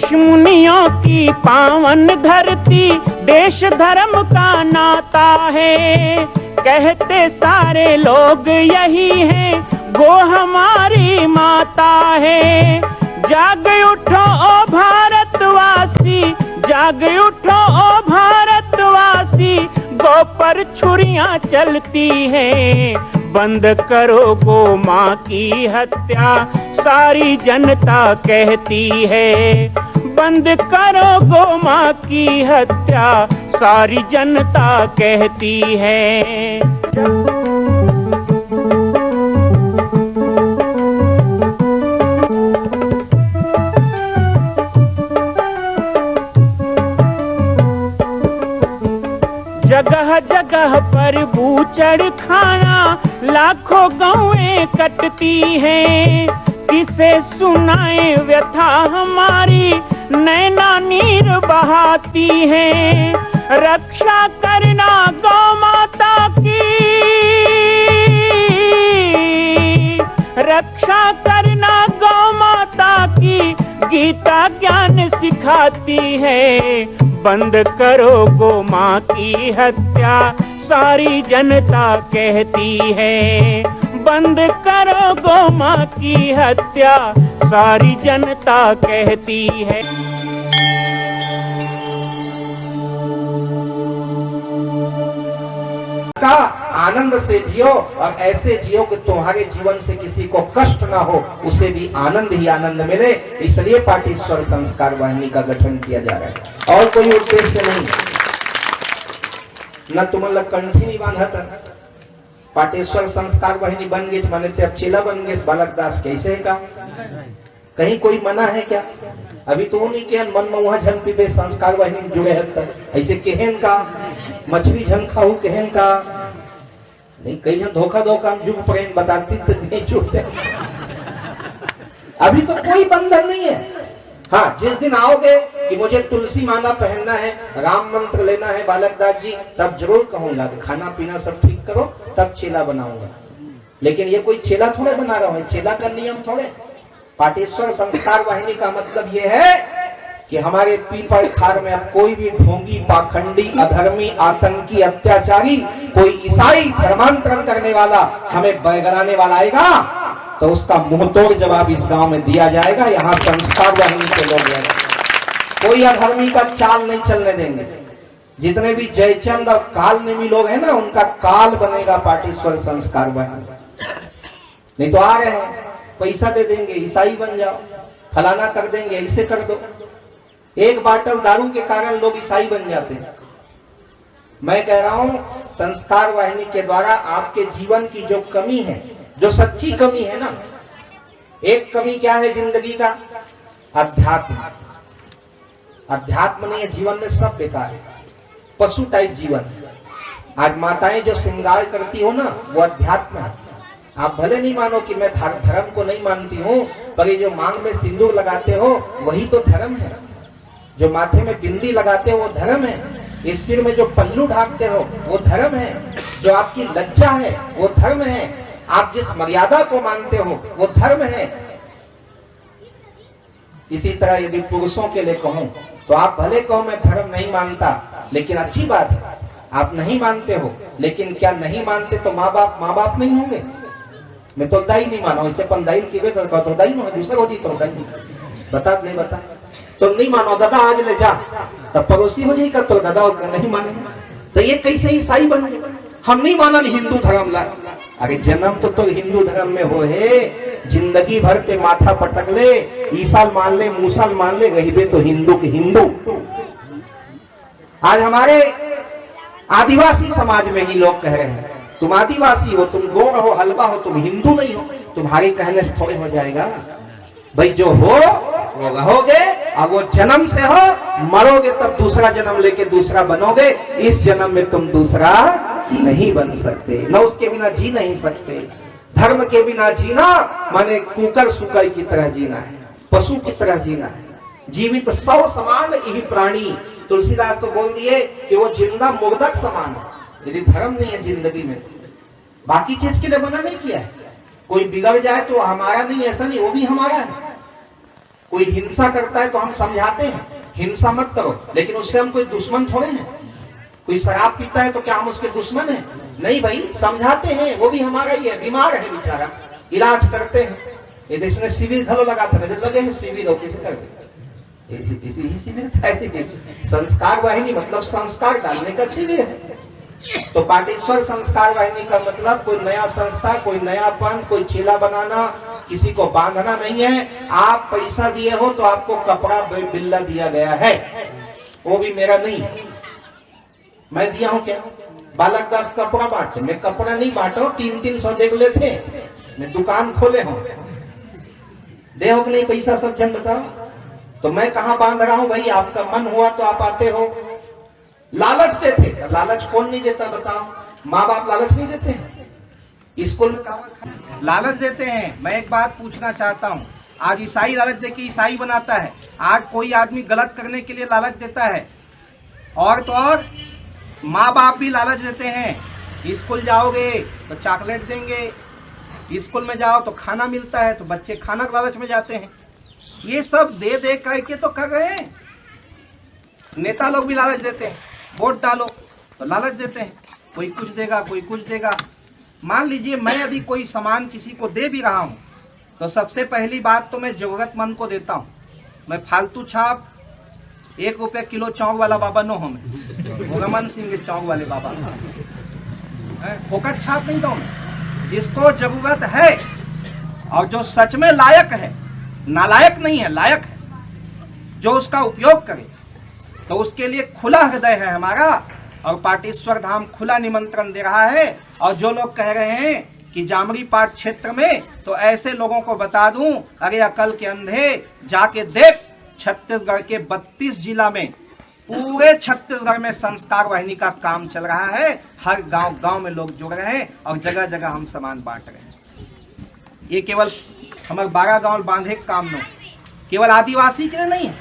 ऋषि मुनियों की पावन धरती, देश धर्म का नाता है। कहते सारे लोग यही हैं, गो हमारी माता है। जाग उठो ओ भारतवासी, जाग उठो ओ भारतवासी, गो पर छुरियां चलती हैं। बंद करो गो माँ की हत्या, सारी जनता कहती है। बंद करो गो माँ की हत्या, सारी जनता कहती है। जगह जगह पर बूचड़ खाना, लाखों गौएं कटती हैं। किसे सुनाए व्यथा हमारी, नैना नीर बहाती हैं। रक्षा करना गौ माता की, रक्षा करना गौ माता की, गीता ज्ञान सिखाती है। बंद करो गो माँ की हत्या, सारी जनता कहती है। बंद करो गो माँ की हत्या, सारी जनता कहती है। का आनंद से जियो और ऐसे जियो कि तुम्हारे जीवन से किसी को कष्ट ना हो, उसे भी आनंद ही आनंद मिले। इसलिए पाटेश्वर संस्कार वाहिनी का गठन किया जा रहा है और कोई उद्देश्य नहीं। न तुम्हारा कंठी नहीं बांधा था। पाटेश्वर संस्कार वाहिनी बन गई माने अब चेला बन गए बालक दास कैसे का? कहीं कोई मना है क्या? अभी तो नहीं के मन में वहां झन पीबे संस्कार वाहिनी जुड़े है ऐसे केहन का मछली झन खाऊ केहन का नहीं। कहीं धोखा धोखा जुग प्रेम बताती तो नहीं जुड़ते। अभी तो कोई बंधन नहीं है। हाँ, जिस दिन आओगे कि मुझे तुलसी माला पहनना है, राम मंत्र लेना है बालक दास जी, तब जरूर कहूंगा कि खाना पीना सब ठीक करो, तब चेला बनाऊंगा। लेकिन ये कोई चेला थोड़े बना रहा हूं, चेला का नियम थोड़े। पाटेश्वर संस्कार वाहिनी का मतलब ये है कि हमारे पीपल खार में अब कोई भी ढोंगी, पाखंडी, अधर्मी, आतंकी, अत्याचारी, कोई ईसाई धर्मांतरण करने वाला, हमें बरगलाने वाला आएगा तो उसका मुंहतोड़ जवाब इस गांव में दिया जाएगा। यहाँ संस्कार वाहिनी के लोग हैं, कोई अधर्मी का चाल नहीं चलने देंगे। जितने भी जयचंद और काल नेमी लोग हैं ना, उनका काल बनेगा पाटेश्वर संस्कार वाहिनी। नहीं तो आ रहे हैं पैसा दे देंगे, ईसाई बन जाओ, फलाना कर देंगे, ऐसे कर दो। एक बाटल दारू के कारण लोग ईसाई बन जाते हैं। मैं कह रहा हूं संस्कार वाहिनी के द्वारा आपके जीवन की जो कमी है, जो सच्ची कमी है ना, एक कमी क्या है जिंदगी का? अध्यात्म। अध्यात्म नहीं है जीवन में, सब बेकार है, पशु टाइप जीवन। आज माताएं जो श्रृंगार करती हो ना, वो अध्यात्म है। आप भले नहीं मानो कि मैं धर्म को नहीं मानती हूँ, पर ये जो मांग में सिंदूर लगाते हो वही तो धर्म है। जो माथे में बिंदी लगाते हो वो धर्म है। इस सिर में जो पल्लू ढाकते हो वो धर्म है। जो आपकी लज्जा है वो धर्म है। आप जिस मर्यादा को मानते हो वो धर्म है। इसी तरह यदि पुरुषों के लिए कहूं तो आप भले कहो मैं धर्म नहीं मानता, लेकिन अच्छी बात है आप नहीं मानते हो, लेकिन क्या नहीं मानते तो माँ बाप नहीं होंगे? मैं तो दाई नहीं मानो, इसे अपन दाई की तो दाई में दूसरा हो जी तो दाई बता नहीं बता तो नहीं मानो दादा आज ले जा, तब पड़ोसी हो जाएगा तो दादा नहीं माने तो ये कैसे ईसाई बन गए? हम नहीं माना हिंदू धर्म ला। अरे जन्म तो हिंदू धर्म में हो है, जिंदगी भर के माथा पटक ले, ईसा मान ले, मूसा मान ले, रही तो हिंदू के हिंदू। आज हमारे आदिवासी समाज में ही लोग कह रहे हैं तुम आदिवासी हो, तुम गोर हो, हलवा हो, तुम हिंदू नहीं हो। तुम्हारे कहने से थोड़े हो जाएगा भाई, जो हो वो रहोगे, और वो जन्म से हो, मरोगे तब दूसरा जन्म लेके दूसरा बनोगे। इस जन्म में तुम दूसरा नहीं बन सकते, न उसके बिना जी नहीं सकते। धर्म के बिना जीना माने कुकर सुकर की तरह जीना है, पशु की तरह जीना है। जीवित सौ समान यही प्राणी, तुलसीदास तो बोल दिए कि वो जिंदा मुर्दक समान है। यदि धर्म नहीं है जिंदगी में, बाकी चीज के लिए मना नहीं किया है। कोई बिगड़ जाए तो हमारा नहीं, ऐसा नहीं, वो भी हमारा है। कोई हिंसा करता है तो हम समझाते हैं हिंसा मत करो, लेकिन उससे हम कोई दुश्मन थोड़े हैं। कोई शराब पीता है तो क्या हम उसके दुश्मन हैं? नहीं भाई, समझाते हैं, वो भी हमारा ही है, बीमार है बेचारा, इलाज करते हैं। ये देश में शिविर घलो लगा था, नजर लगे हैं शिविर कैसे करते संस्कार वाहिनी मतलब संस्कार डालने का शिविर है। तो पाटेश्वर संस्कार वाहिनी का मतलब कोई नया संस्था, कोई नयापन, कोई चेला बनाना, किसी को बांधना नहीं है। आप पैसा दिए हो तो आपको कपड़ा बिल्ला दिया गया है, वो भी मेरा नहीं है, मैं दिया हूं क्या? बालक दास कपड़ा बांटे, मैं कपड़ा नहीं बांटा, 300 देख लेते, मैं दुकान खोले हूं, दे हो कि नहीं पैसा सब जन बताओ। तो मैं कहां बांध रहा हूं भाई? आपका मन हुआ तो आप आते हो। लालच देते, लालच कौन नहीं देता बताओ? माँ बाप लालच नहीं देते हैं? स्कूल में लालच देते हैं। मैं एक बात पूछना चाहता हूँ, आज ईसाई लालच देके ईसाई बनाता है, आज कोई आदमी गलत करने के लिए लालच देता है, और तो और माँ बाप भी लालच देते हैं। स्कूल जाओगे तो चॉकलेट देंगे, स्कूल में जाओ तो खाना मिलता है, तो बच्चे खाना के लालच में जाते हैं। ये सब दे दे करके तो कर रहे हैं। नेता लोग भी लालच देते हैं, वोट डालो तो लालच देते हैं, कोई कुछ देगा कोई कुछ देगा। मान लीजिए मैं यदि कोई सामान किसी को दे भी रहा हूं तो सबसे पहली बात तो मैं जरूरतमंद को देता हूं। मैं फालतू छाप 1 रुपया किलो चौक वाला बाबा नो हमें रमन सिंह के चौक वाले बाबा फोकट छाप नहीं दो। जिसको जरूरत है और जो सच में लायक है, नालायक नहीं है, लायक है, जो उसका उपयोग करे, तो उसके लिए खुला हृदय है हमारा। और पाटेश्वर धाम खुला निमंत्रण दे रहा है। और जो लोग कह रहे हैं कि जामरी पाट क्षेत्र में, तो ऐसे लोगों को बता दूं, अरे अकल के अंधे, जाके देख छत्तीसगढ़ के 32 जिला में, पूरे छत्तीसगढ़ में संस्कार वाहिनी का काम चल रहा है। हर गांव गांव में लोग जुड़ रहे हैं और जगह जगह हम सामान बांट रहे हैं। ये केवल हमारे 12 गांव बांधे काम नो, केवल आदिवासी के लिए नहीं है,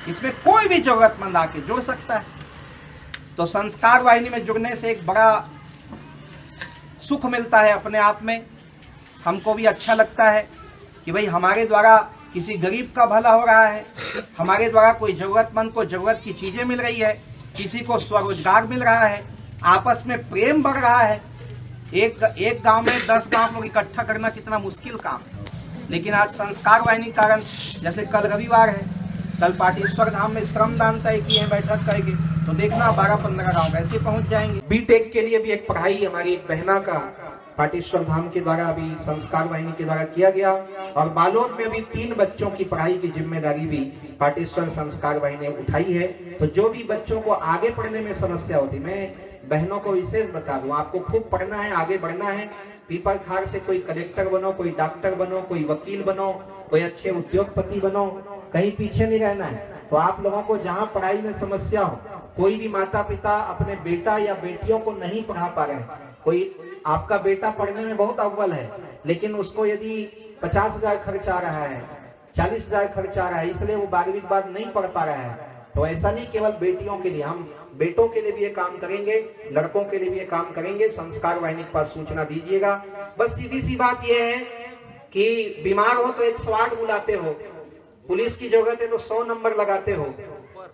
इसमें कोई भी जरूरतमंद आके जुड़ सकता है। तो संस्कार वाहिनी में जुड़ने से एक बड़ा सुख मिलता है अपने आप में। हमको भी अच्छा लगता है कि भाई हमारे द्वारा किसी गरीब का भला हो रहा है, हमारे द्वारा कोई जरूरतमंद को जरूरत की चीजें मिल रही है, किसी को स्वरोजगार मिल रहा है, आपस में प्रेम बढ़ रहा है। एक गांव में 10 गांव को इकट्ठा करना कितना मुश्किल काम है, लेकिन आज संस्कार वाहिनी कारण, जैसे कल रविवार है, कल पाटेश्वर धाम में श्रमदान तय किए हैं, बैठक करेंगे, तो देखना 12-15 गांव कैसे पहुंच जाएंगे। बीटेक के लिए भी एक पढ़ाई हमारी एक बहना का पाटेश्वर धाम के द्वारा अभी संस्कार वाहिनी के द्वारा किया गया। और बालोद में भी 3 बच्चों की पढ़ाई की जिम्मेदारी भी पाटेश्वर संस्कार वाहिनी ने उठाई है। तो जो भी बच्चों को आगे पढ़ने में समस्या होती, मैं बहनों को विशेष बता दूं, आपको खूब पढ़ना है, आगे बढ़ना है, पीपल खार से कोई कलेक्टर बनो, कोई डॉक्टर बनो, कोई वकील बनो, कोई अच्छे उद्योगपति बनो, कहीं पीछे नहीं रहना है। तो आप लोगों को जहां पढ़ाई में समस्या हो, कोई भी माता पिता अपने बेटा या बेटियों को नहीं पढ़ा पा रहे हैं, कोई आपका बेटा पढ़ने में बहुत अव्वल है, लेकिन उसको यदि 50,000 खर्च आ रहा है, 40,000 खर्च आ रहा है, इसलिए वो 12वीं के बाद नहीं पढ़ पा रहा है, तो ऐसा नहीं केवल बेटियों के लिए, हम बेटों के लिए भी ये काम करेंगे, लड़कों के लिए भी ये काम करेंगे। संस्कार वाहिनी के पास सूचना दीजिएगा। बस सीधी सी बात यह है कि बीमार हो तो 108 बुलाते हो, पुलिस की जरूरत है तो 100 नंबर लगाते हो।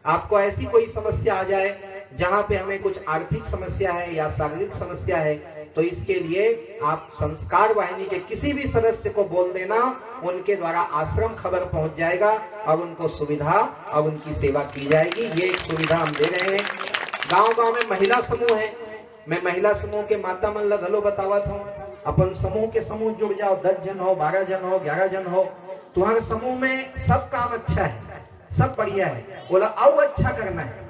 आपको ऐसी कोई समस्या आ जाए जहां पे हमें कुछ आर्थिक समस्या है या शारीरिक समस्या है, तो इसके लिए आप संस्कार वाहिनी के किसी भी सदस्य को बोल देना, उनके द्वारा आश्रम खबर पहुंच जाएगा और उनको सुविधा और उनकी सेवा की जाएगी। ये एक सुविधा हम दे रहे हैं। गांव गांव में महिला समूह है, मैं महिला समूह के माता मन लगलो बतावत हूँ, अपन समूह के समूह जुड़ जाओ, 10 जन हो, 12 जन हो, 11 जन हो, तुम्हारे समूह में सब काम अच्छा है, सब बढ़िया है, बोला आओ अच्छा करना है।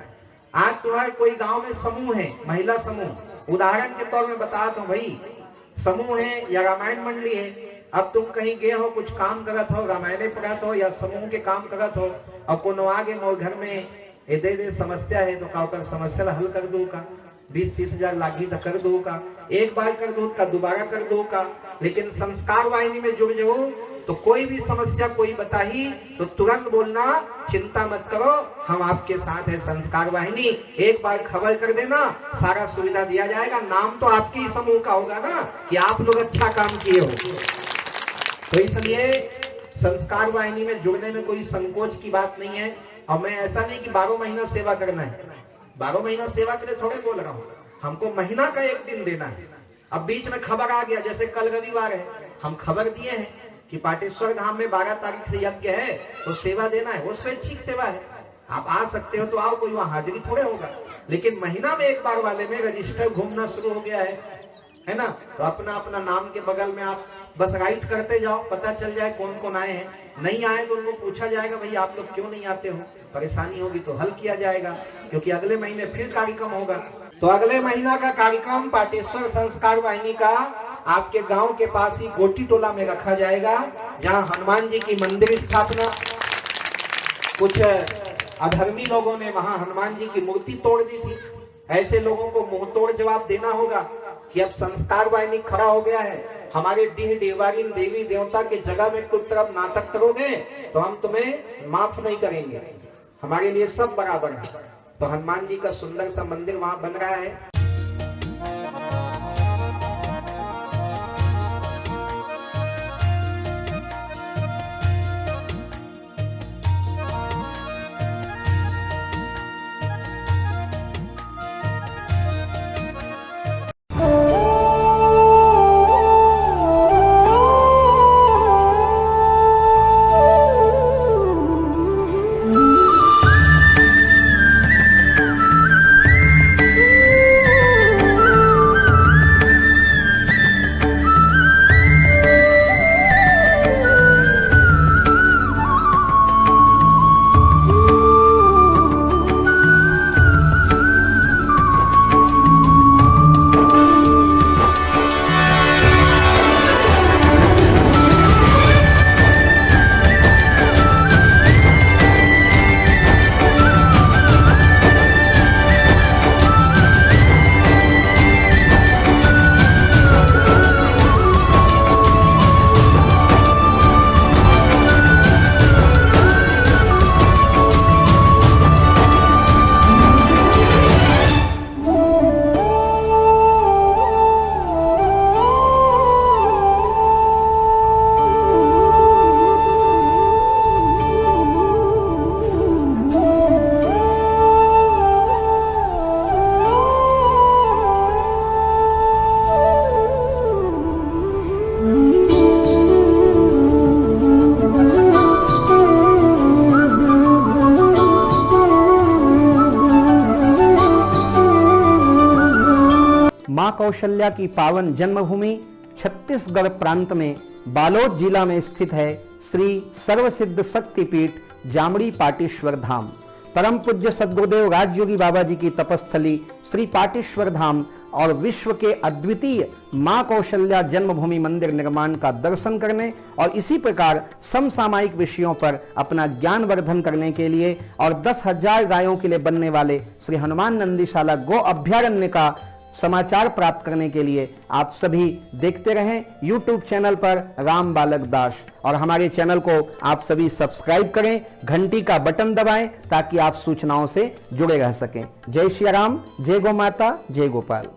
आज तुम्हारे कोई गांव में समूह है, महिला समूह, उदाहरण के तौर में बताता हूँ भाई, समूह है या रामायण मंडली है, अब तुम कहीं गए हो, कुछ काम करत हो, रामायण पढ़त हो या समूह के काम करत हो, और कोनो आगे मोर घर में दे समस्या है, तो का समस्या हल कर दो का, 20-30 हजार लागी तो कर दो का, एक बार कर दो का, दोबारा कर दो का। लेकिन संस्कार वाहिनी में जुड़ जाओ तो कोई भी समस्या कोई बताही तो तुरंत बोलना, चिंता मत करो, हम आपके साथ है संस्कार वाहिनी, एक बार खबर कर देना, सारा सुविधा दिया जाएगा। नाम तो आपके ही समूह का होगा ना कि आप लोग अच्छा काम किए हो। तो इसलिए संस्कार वाहिनी में जुड़ने में कोई संकोच की बात नहीं है। और मैं ऐसा नहीं कि 12 महीना सेवा करना है, 12 महीना सेवा के लिए थोड़े बोल रहा हूँ, हमको महीना का एक दिन देना है। अब बीच में खबर आ गया, जैसे कल रविवार है, हम खबर दिए हैं कि पाटेश्वर धाम में 12 तारीख से यज्ञ है, तो सेवा देना है, वो स्वैच्छिक सेवा है, आप आ सकते हो तो आओ, कोई वहां हाजिरी थोड़े होगा। लेकिन महीना में एक बार वाले में रजिस्टर घूमना शुरू हो गया है ना, तो अपना अपना नाम के बगल में आप बस राइट करते जाओ, पता चल जाए कौन कौन आए हैं। नहीं आए तो उनको पूछा जाएगा, भाई आप लोग क्यों नहीं आते हो, परेशानी होगी तो हल किया जाएगा, क्योंकि अगले महीने फिर कार्यक्रम होगा। तो अगले महीना का कार्यक्रम पाटेश्वर संस्कार वाहिनी का आपके गांव के पास ही गोटी टोला में रखा जाएगा, जहां हनुमान जी की मंदिर स्थापना, कुछ अधर्मी लोगों ने वहां हनुमान जी की मूर्ति तोड़ दी थी। ऐसे लोगों को मुंह तोड़ जवाब देना होगा कि अब संस्कार वाहिनी खड़ा हो गया है, हमारे डीह देवारीन देवी देवता के जगह में कुछ तरफ नाटक करोगे तो हम तुम्हें माफ नहीं करेंगे, हमारे लिए सब बराबर है। तो हनुमान जी का सुंदर सा मंदिर वहां बन रहा है। मां कौशल्या की पावन जन्मभूमि छत्तीसगढ़ प्रांत में बालोद जिला में स्थित है श्री सर्वसिद्ध शक्तिपीठ जामड़ी पाटेश्वर धाम। परम पूज्य सद्गुरुदेव राजयोगी बाबा जी की तपस्थली श्री पाटेश्वर धाम और विश्व के अद्वितीय मां कौशल्या जन्मभूमि मंदिर निर्माण का दर्शन करने और इसी प्रकार समसामयिक विषयों पर अपना ज्ञान वर्धन करने के लिए और 10,000 गायों के लिए बनने वाले श्री हनुमान नंदीशाला गो अभ्यारण्य का समाचार प्राप्त करने के लिए आप सभी देखते रहें YouTube चैनल पर राम बालक दास, और हमारे चैनल को आप सभी सब्सक्राइब करें, घंटी का बटन दबाएं ताकि आप सूचनाओं से जुड़े रह सकें। जय श्री राम, जय गौ माता, जय गोपाल।